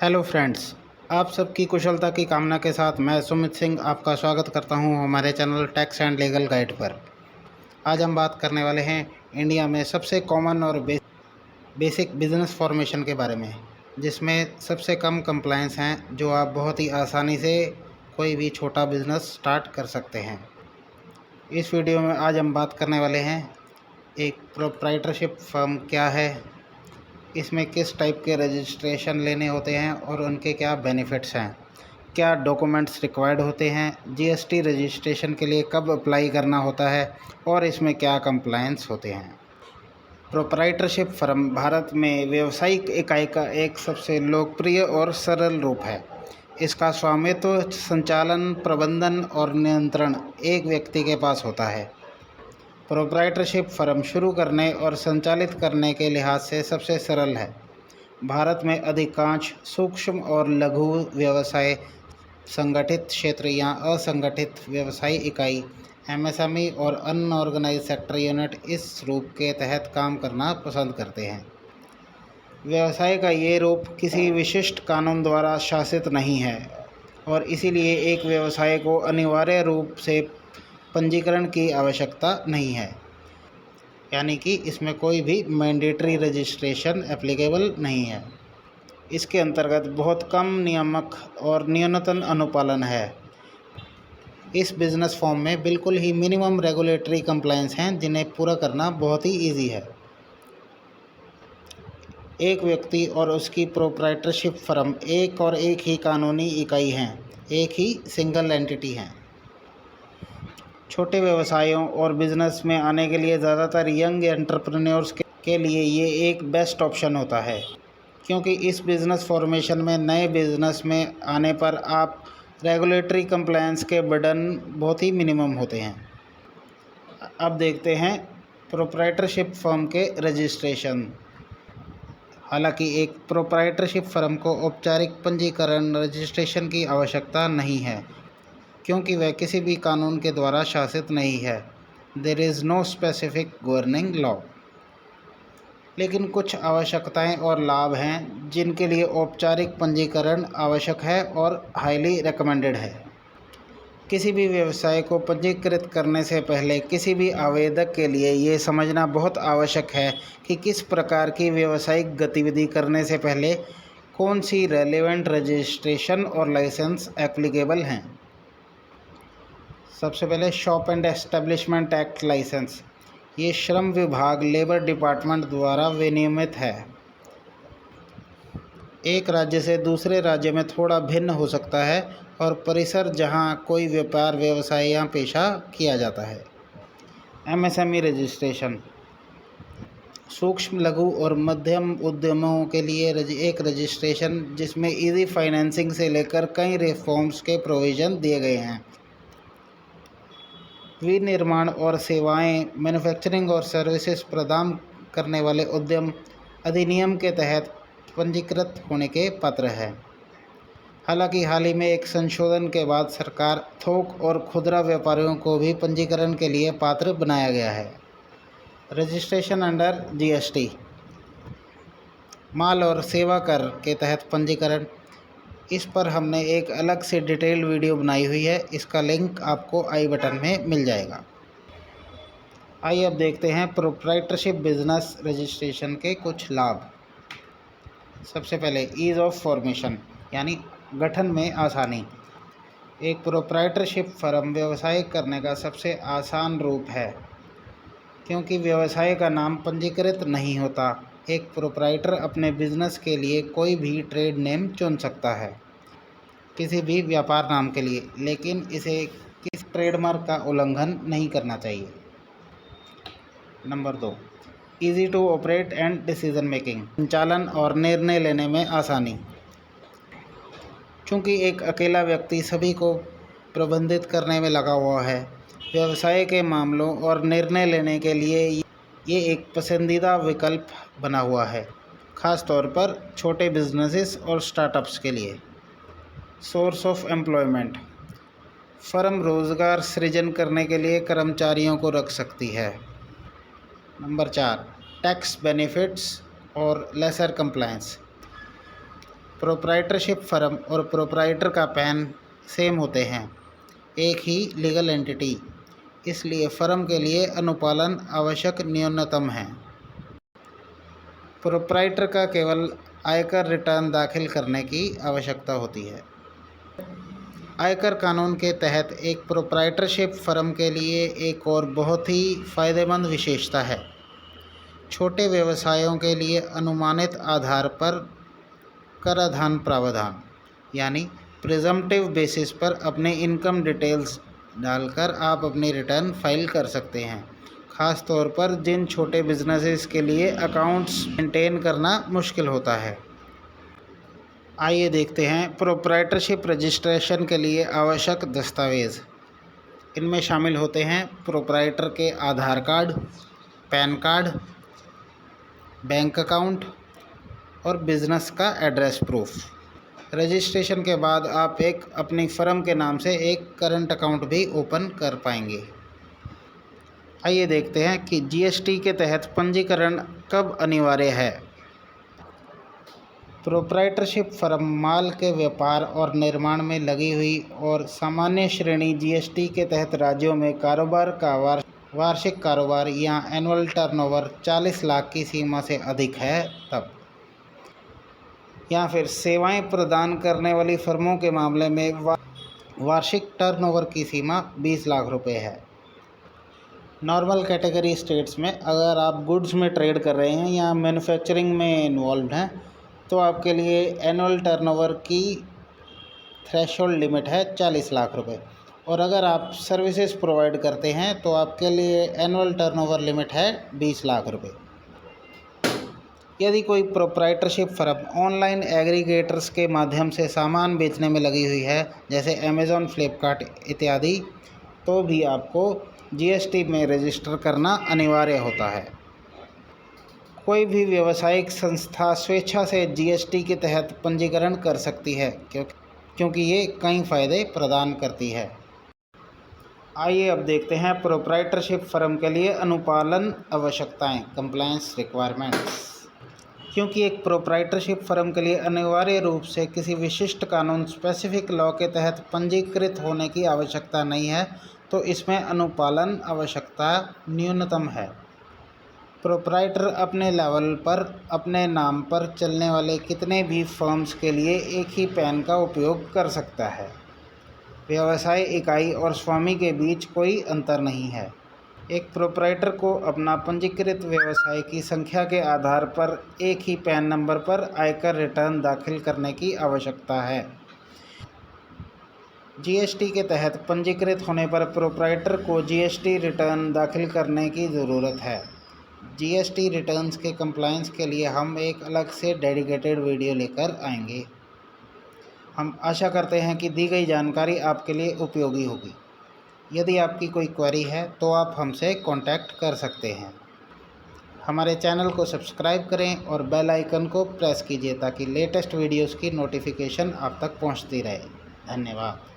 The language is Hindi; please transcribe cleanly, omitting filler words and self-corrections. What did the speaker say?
हेलो फ्रेंड्स, आप सबकी कुशलता की कामना के साथ मैं सुमित सिंह आपका स्वागत करता हूं हमारे channel tax and legal guide पर। आज हम बात करने वाले हैं इंडिया में सबसे कॉमन और बेसिक बिजनेस फॉर्मेशन के बारे में, जिसमें सबसे कम कंप्लायंस हैं, जो आप बहुत ही आसानी से कोई भी छोटा बिजनेस स्टार्ट कर सकते हैं। इस वीडियो में आज हम बात करने वाले हैं एक प्रोप्राइटरशिप फर्म क्या है, इसमें किस टाइप के रजिस्ट्रेशन लेने होते हैं और उनके क्या बेनिफिट्स हैं, क्या डॉक्यूमेंट्स रिक्वायर्ड होते हैं, जीएसटी रजिस्ट्रेशन के लिए कब अप्लाई करना होता है और इसमें क्या कंप्लायंस होते हैं। प्रोप्राइटरशिप फर्म भारत में व्यावसायिक इकाई का एक सबसे लोकप्रिय और सरल रूप है। इसका स्वामित्व, संचालन, प्रबंधन और नियंत्रण एक व्यक्ति के पास होता है। प्रोप्राइटरशिप फर्म शुरू करने और संचालित करने के लिहाज से सबसे सरल है। भारत में अधिकांश सूक्ष्म और लघु व्यवसाय, संगठित क्षेत्र या असंगठित व्यवसाय इकाई, एमएसएमई और अनऑर्गेनाइज्ड सेक्टर यूनिट इस रूप के तहत काम करना पसंद करते हैं। व्यवसाय का ये रूप किसी विशिष्ट कानून द्वारा शासित नहीं है और इसीलिए एक व्यवसाय को अनिवार्य रूप से पंजीकरण की आवश्यकता नहीं है, यानी कि इसमें कोई भी मैंडेटरी रजिस्ट्रेशन एप्लीकेबल नहीं है। इसके अंतर्गत बहुत कम नियामक और न्यूनतम अनुपालन है। इस बिज़नेस फॉर्म में बिल्कुल ही मिनिमम रेगुलेटरी कंप्लायंस हैं, जिन्हें पूरा करना बहुत ही ईजी है। एक व्यक्ति और उसकी प्रोप्राइटरशिप फर्म एक और एक ही कानूनी इकाई हैं, एक ही सिंगल एंटिटी हैं। छोटे व्यवसायों और बिज़नेस में आने के लिए ज़्यादातर यंग एंटरप्रेन्योर्स के लिए ये एक बेस्ट ऑप्शन होता है, क्योंकि इस बिज़नेस फॉर्मेशन में नए बिज़नेस में आने पर आप रेगुलेटरी कंप्लायंस के बर्डन बहुत ही मिनिमम होते हैं। अब देखते हैं प्रोप्राइटरशिप फर्म के रजिस्ट्रेशन। हालांकि एक प्रोप्राइटरशिप फर्म को औपचारिक पंजीकरण रजिस्ट्रेशन की आवश्यकता नहीं है, क्योंकि वह किसी भी कानून के द्वारा शासित नहीं है। There is no specific governing law. लेकिन कुछ आवश्यकताएं और लाभ हैं जिनके लिए औपचारिक पंजीकरण आवश्यक है और हाईली रिकमेंडेड है। किसी भी व्यवसाय को पंजीकृत करने से पहले किसी भी आवेदक के लिए ये समझना बहुत आवश्यक है कि किस प्रकार की व्यावसायिक गतिविधि करने से पहले कौन सी रेलेवेंट रजिस्ट्रेशन और लाइसेंस एप्लीकेबल हैं। सबसे पहले shop and establishment act licence. ये श्रम विभाग, लेबर डिपार्टमेंट द्वारा विनियमित है। एक राज्य से दूसरे राज्य में थोड़ा भिन्न हो सकता है और परिसर जहां कोई व्यापार, व्यवसाय या पेशा किया जाता है। एमएसएमई रजिस्ट्रेशन सूक्ष्म, लघु और मध्यम उद्यमों के लिए एक रजिस्ट्रेशन जिसमें इजी फाइनेंसिंग से लेकर कई रिफॉर्म्स के प्रोविज़न दिए गए हैं। विनिर्माण और सेवाएं, मैन्युफैक्चरिंग और सर्विसेज प्रदान करने वाले उद्यम अधिनियम के तहत पंजीकृत होने के पात्र हैं। हालांकि हाल ही में एक संशोधन के बाद सरकार थोक और खुदरा व्यापारियों को भी पंजीकरण के लिए पात्र बनाया गया है। रजिस्ट्रेशन अंडर जीएसटी, माल और सेवा कर के तहत पंजीकरण, इस पर हमने एक अलग से डिटेल वीडियो बनाई हुई है। इसका लिंक आपको आई बटन में मिल जाएगा। आइए अब देखते हैं प्रोप्राइटरशिप बिजनेस रजिस्ट्रेशन के कुछ लाभ। सबसे पहले ईज़ ऑफ फॉर्मेशन, यानी गठन में आसानी। एक प्रोप्राइटरशिप फर्म व्यवसाय करने का सबसे आसान रूप है, क्योंकि व्यवसाय का नाम पंजीकृत नहीं होता। एक प्रोप्राइटर अपने बिजनेस के लिए कोई भी ट्रेड नेम चुन सकता है, किसी भी व्यापार नाम के लिए, लेकिन इसे किसी ट्रेडमार्क का उल्लंघन नहीं करना चाहिए। Number 2, easy to operate and decision making, संचालन और निर्णय लेने में आसानी। चूँकि एक अकेला व्यक्ति सभी को प्रबंधित करने में लगा हुआ है, व्यवसाय के मामलों और निर्णय लेने के लिए ये एक पसंदीदा विकल्प बना हुआ है, ख़ास तौर पर छोटे बिजनेसेस और स्टार्टअप्स के लिए। सोर्स ऑफ एम्प्लॉयमेंट, फर्म रोज़गार सृजन करने के लिए कर्मचारियों को रख सकती है। नंबर 4, टैक्स बेनिफिट्स, और लेसर कंप्लायंस। प्रोप्राइटरशिप फर्म और प्रोप्राइटर का पैन सेम होते हैं, एक ही लीगल एंटिटी, इसलिए फर्म के लिए अनुपालन आवश्यक न्यूनतम है। प्रोप्राइटर का केवल आयकर रिटर्न दाखिल करने की आवश्यकता होती है। आयकर कानून के तहत एक प्रोप्राइटरशिप फर्म के लिए एक और बहुत ही फ़ायदेमंद विशेषता है। छोटे व्यवसायों के लिए अनुमानित आधार पर कराधान प्रावधान, यानी प्रिजम्पटिव बेसिस पर अपने इनकम डिटेल्स डालकर आप अपनी रिटर्न फाइल कर सकते हैं, ख़ास तौर पर जिन छोटे बिजनेसेस के लिए अकाउंट्स मेंटेन करना मुश्किल होता है। आइए देखते हैं प्रोप्राइटरशिप रजिस्ट्रेशन के लिए आवश्यक दस्तावेज़। इनमें शामिल होते हैं प्रोप्राइटर के Aadhaar card, pan card, bank account और बिज़नेस का एड्रेस प्रूफ। रजिस्ट्रेशन के बाद आप अपनी फ़र्म के नाम से एक करंट अकाउंट भी ओपन कर पाएंगे। आइए देखते हैं कि जीएसटी के तहत पंजीकरण कब अनिवार्य है। प्रोप्राइटरशिप फर्म माल के व्यापार और निर्माण में लगी हुई और सामान्य श्रेणी जीएसटी के तहत राज्यों में कारोबार का वार्षिक कारोबार या एनुअल टर्नओवर 40 लाख की सीमा से अधिक है तब, या फिर सेवाएं प्रदान करने वाली फर्मों के मामले में वार्षिक टर्नओवर की सीमा 20 लाख रुपए है। नॉर्मल कैटेगरी स्टेट्स में अगर आप गुड्स में ट्रेड कर रहे हैं या मैन्युफैक्चरिंग में इन्वॉल्व हैं तो आपके लिए एनुअल टर्नओवर की थ्रेशोल्ड लिमिट है 40 लाख रुपए, और अगर आप सर्विसेज प्रोवाइड करते हैं तो आपके लिए एनुअल टर्नओवर लिमिट है 20 लाख रुपए। यदि कोई प्रोप्राइटरशिप फर्म ऑनलाइन एग्रीगेटर्स के माध्यम से सामान बेचने में लगी हुई है, जैसे अमेज़ॉन, फ्लिपकार्ट इत्यादि, तो भी आपको जीएसटी में रजिस्टर करना अनिवार्य होता है। कोई भी व्यावसायिक संस्था स्वेच्छा से जीएसटी के तहत पंजीकरण कर सकती है क्योंकि ये कई फ़ायदे प्रदान करती है। आइए अब देखते हैं प्रोप्राइटरशिप फर्म के लिए अनुपालन आवश्यकताएं, कंप्लायंस रिक्वायरमेंट्स। क्योंकि एक प्रोप्राइटरशिप फर्म के लिए अनिवार्य रूप से किसी विशिष्ट कानून स्पेसिफिक लॉ के तहत पंजीकृत होने की आवश्यकता नहीं है, तो इसमें अनुपालन आवश्यकता न्यूनतम है। प्रोप्राइटर अपने लेवल पर अपने नाम पर चलने वाले कितने भी फर्म्स के लिए एक ही पैन का उपयोग कर सकता है। व्यवसाय इकाई और स्वामी के बीच कोई अंतर नहीं है। एक प्रोप्राइटर को अपना पंजीकृत व्यवसाय की संख्या के आधार पर एक ही पैन नंबर पर आयकर रिटर्न दाखिल करने की आवश्यकता है। जीएसटी के तहत पंजीकृत होने पर प्रोप्राइटर को जीएसटी रिटर्न दाखिल करने की ज़रूरत है। जीएसटी रिटर्न्स के कंप्लायंस के लिए हम एक अलग से डेडिकेटेड वीडियो लेकर आएंगे। हम आशा करते हैं कि दी गई जानकारी आपके लिए उपयोगी होगी। यदि आपकी कोई क्वेरी है तो आप हमसे कांटेक्ट कर सकते हैं। हमारे चैनल को सब्सक्राइब करें और बेल आइकन को प्रेस कीजिए ताकि लेटेस्ट वीडियोस की नोटिफिकेशन आप तक पहुंचती रहे। धन्यवाद।